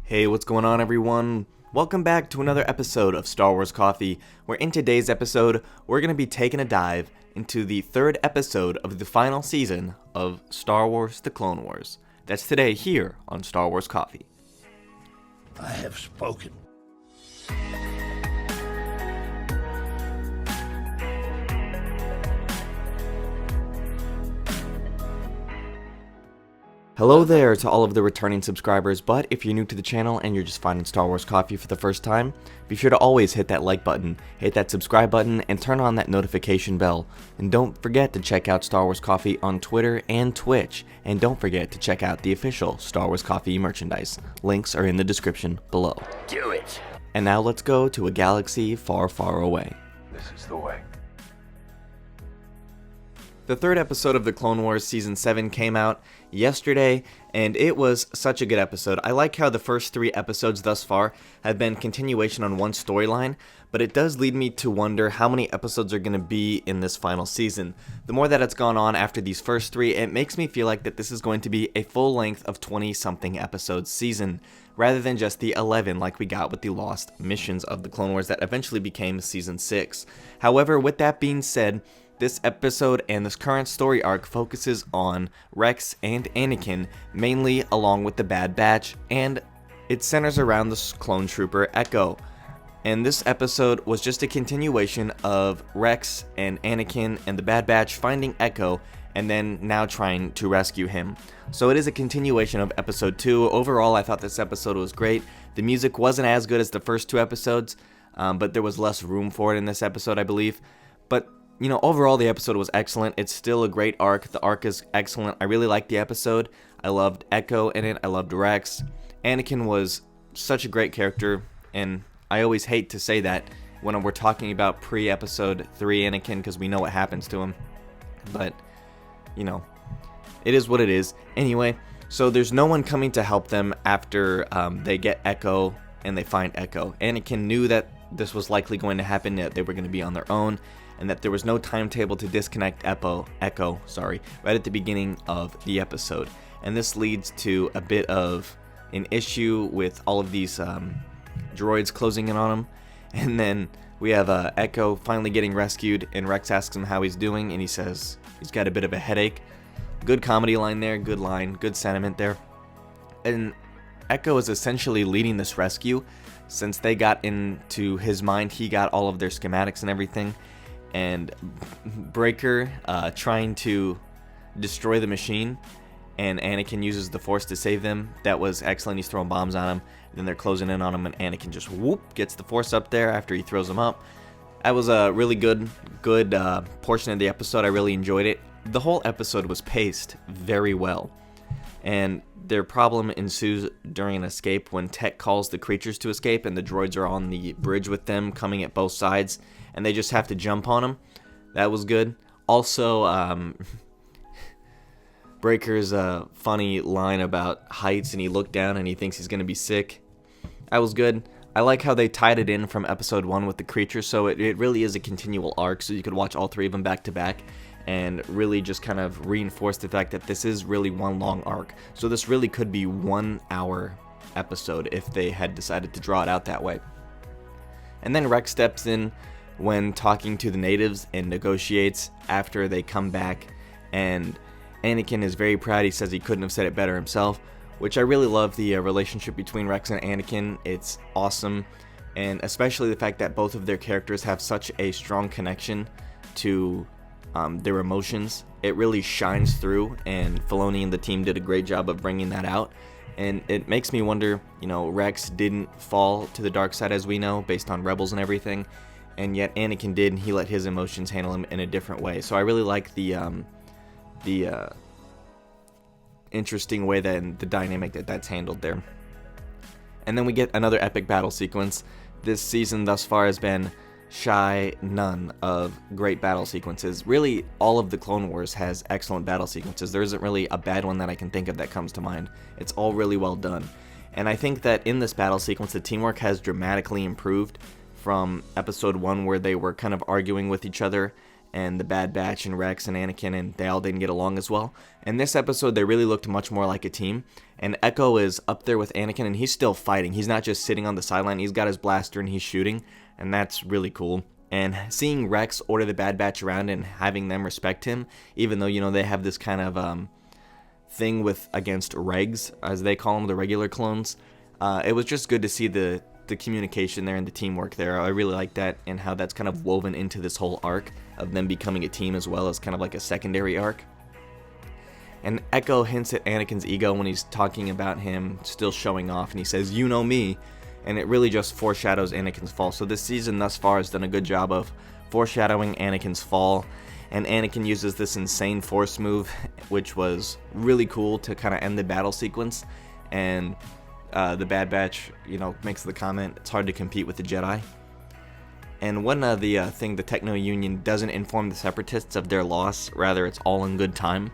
Hey, what's going on, everyone? Welcome back to another episode of Star Wars Coffee, where in today's episode, we're going to be taking a dive into the third episode of the final season of Star Wars The Clone Wars. That's today here on Star Wars Coffee. I have spoken. Hello there to all of the returning subscribers, but if you're new to the channel and you're just finding Star Wars Coffee for the first time, be sure to always hit that like button, hit that subscribe button, and turn on that notification bell. And don't forget to check out Star Wars Coffee on Twitter and Twitch. And don't forget to check out the official Star Wars Coffee merchandise. Links are in the description below. Do it. And now let's go to a galaxy far, far away. This is the way. The third episode of The Clone Wars Season 7 came out yesterday, and it was such a good episode. I like how the first 3 episodes thus far have been continuation on one storyline, but it does lead me to wonder how many episodes are going to be in this final season. The more that it's gone on after these first 3, it makes me feel like that this is going to be a full length of 20-something episodes season, rather than just the 11 like we got with the Lost Missions of The Clone Wars that eventually became Season 6. However, with that being said, this episode and this current story arc focuses on Rex and Anakin, mainly along with the Bad Batch, and it centers around the clone trooper Echo. And this episode was just a continuation of Rex and Anakin and the Bad Batch finding Echo and then now trying to rescue him. So it is a continuation of episode 2. Overall, I thought this episode was great. The music wasn't as good as the first 2 episodes, but there was less room for it in this episode, I believe. But you know, overall the episode was excellent. It's still a great arc. The arc is excellent. I really liked the episode. I loved Echo in it. I loved Rex. Anakin was such a great character, and I always hate to say that when we're talking about pre-episode 3 Anakin, because we know what happens to him. But, you know, it is what it is. Anyway, so there's no one coming to help them after they get Echo and they find Echo. Anakin knew that this was likely going to happen, that they were going to be on their own, and that there was no timetable to disconnect Echo, right at the beginning of the episode. And this leads to a bit of an issue with all of these droids closing in on him. And then we have Echo finally getting rescued, and Rex asks him how he's doing, and he says he's got a bit of a headache. Good comedy line there, good line, good sentiment there. And Echo is essentially leading this rescue. Since they got into his mind, he got all of their schematics and everything. And Breaker trying to destroy the machine, and Anakin uses the Force to save them. That was excellent. He's throwing bombs on him, and then they're closing in on him, and Anakin just gets the Force up there after he throws them up. That was a really good portion of the episode. I really enjoyed it. The whole episode was paced very well, and their problem ensues during an escape when Tech calls the creatures to escape, and the droids are on the bridge with them, coming at both sides, and they just have to jump on them. That was good. Also, Breaker's funny line about heights, and he looked down and he thinks he's going to be sick. That was good. I like how they tied it in from episode 1 with the creatures, so it really is a continual arc, so you could watch all 3 of them back to back and really just kind of reinforce the fact that this is really one long arc. So this really could be 1 hour episode if they had decided to draw it out that way. And then Rex steps in when talking to the natives and negotiates after they come back, and Anakin is very proud. He says he couldn't have said it better himself, which I really love the relationship between Rex and Anakin. It's awesome, and especially the fact that both of their characters have such a strong connection to their emotions. It really shines through, and Filoni and the team did a great job of bringing that out. And it makes me wonder, you know, Rex didn't fall to the dark side, as we know, based on Rebels and everything, and yet Anakin did, and he let his emotions handle him in a different way. So I really like the interesting way that the dynamic that's handled there. And then we get another epic battle sequence. This season thus far has been shy none of great battle sequences. Really, all of the Clone Wars has excellent battle sequences. There isn't really a bad one that I can think of that comes to mind. It's all really well done. And I think that in this battle sequence, the teamwork has dramatically improved from episode 1, where they were kind of arguing with each other and the Bad Batch and Rex and Anakin, and they all didn't get along as well. In this episode, they really looked much more like a team, and Echo is up there with Anakin, and he's still fighting. He's not just sitting on the sideline. He's got his blaster, and he's shooting, and that's really cool. And seeing Rex order the Bad Batch around and having them respect him, even though, they have this kind of thing with against regs, as they call them, the regular clones, it was just good to see the communication there and the teamwork there. I really like that, and how that's kind of woven into this whole arc of them becoming a team, as well as kind of like a secondary arc. And Echo hints at Anakin's ego when he's talking about him still showing off, and he says, "You know me," and it really just foreshadows Anakin's fall. So this season thus far has done a good job of foreshadowing Anakin's fall, and Anakin uses this insane force move, which was really cool to kind of end the battle sequence. And the Bad Batch, makes the comment, it's hard to compete with the Jedi. And one thing, the Techno Union doesn't inform the Separatists of their loss, rather it's all in good time.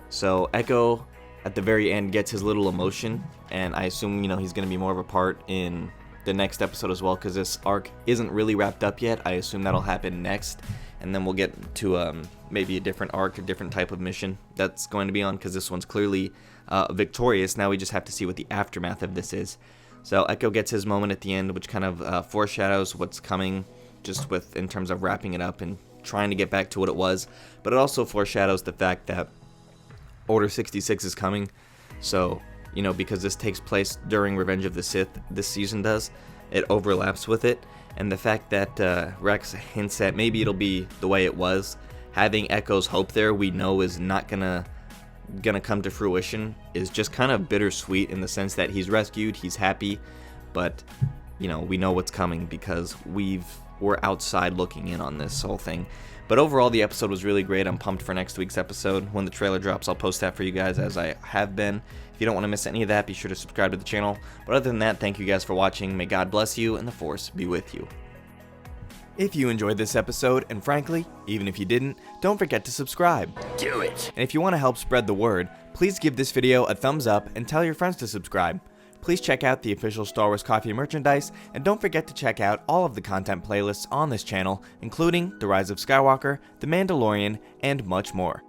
So Echo, at the very end, gets his little emotion, and I assume, he's going to be more of a part in the next episode as well, because this arc isn't really wrapped up yet. I assume that'll happen next, and then we'll get to maybe a different arc, a different type of mission that's going to be on, because this one's clearly victorious. Now we just have to see what the aftermath of this is. So Echo gets his moment at the end, which kind of foreshadows what's coming, just in terms of wrapping it up and trying to get back to what it was. But it also foreshadows the fact that Order 66 is coming. So, because this takes place during Revenge of the Sith, this season does, it overlaps with it. And the fact that Rex hints at maybe it'll be the way it was, having Echo's hope there, we know is not gonna come to fruition, is just kind of bittersweet, in the sense that he's rescued, he's happy, but we know what's coming because we're outside looking in on this whole thing. But overall, the episode was really great. I'm pumped for next week's episode. When the trailer drops, I'll post that for you guys, as I have been. If you don't want to miss any of that, be sure to subscribe to the channel. But other than that, thank you guys for watching. May God bless you, and the Force be with you. If you enjoyed this episode, and frankly, even if you didn't, don't forget to subscribe. Do it. And if you want to help spread the word, please give this video a thumbs up and tell your friends to subscribe. Please check out the official Star Wars Coffee merchandise, and don't forget to check out all of the content playlists on this channel, including The Rise of Skywalker, The Mandalorian, and much more.